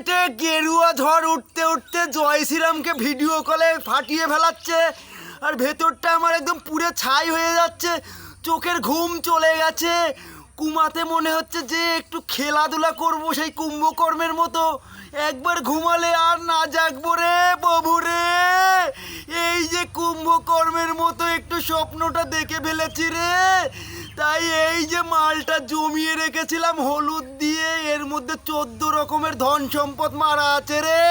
পেটে গেরুয়া ঝড় উঠতে উঠতে জয় শ্রীরামকে ভিডিও কলে ফাটিয়ে ফেলাচ্ছে, আর ভেতরটা আমার একদম পুরো ছাই হয়ে যাচ্ছে, চোখের ঘুম চলে গেছে। ঘুমাতে মনে হচ্ছে যে একটু খেলাধুলা করব সেই কুম্ভকর্মের মতো, একবার ঘুমালে আর না জাগবো রে প্রভু রে। এই যে কুম্ভকর্মের মতো একটু স্বপ্নটা দেখে ফেলেছি রে, তাই এই যে মালটা জমিয়ে রেখেছিলাম হলুদ দিয়ে, এর মধ্যে 14 রকমের ধন সম্পদ মারা আছে রে।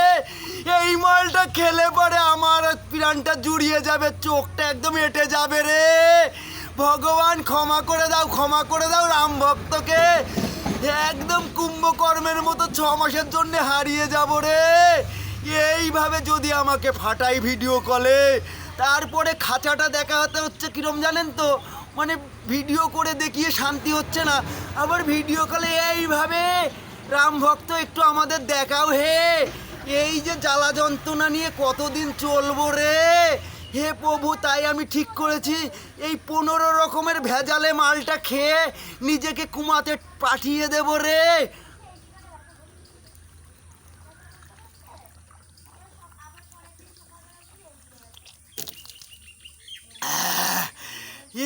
এই মালটা খেলে পরে আমার প্রাণটা জুড়িয়ে যাবে, চোখটা একদম এঁটে যাবে রে। ভগবান ক্ষমা করে দাও, ক্ষমা করে দাও রাম ভক্তকে। একদম কুম্ভকর্মের মতো 6 মাসের জন্য হারিয়ে যাব রে। এইভাবে যদি আমাকে ফাটাই ভিডিও কলে, তারপরে খাঁচাটা দেখাতে হচ্ছে কিরম জানেন তো, মানে ভিডিও করে দেখিয়ে শান্তি হচ্ছে না, আবার ভিডিও কলে এইভাবে রাম ভক্ত একটু আমাদের দেখাও হে। এই যে জ্বালা যন্ত্রণা নিয়ে কতদিন চলবো রে হে প্রভু। তাই আমি ঠিক করেছি এই 15 রকমের ভেজালে মালটা খেয়ে নিজেকে কুমাতে পাঠিয়ে দেব রে।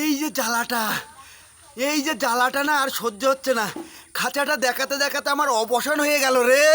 এই যে জ্বালাটা, এই যে জ্বালাটা না আর সহ্য হচ্ছে না, খাঁচাটা দেখাতে দেখাতে আমার অবসান হয়ে গেল রে।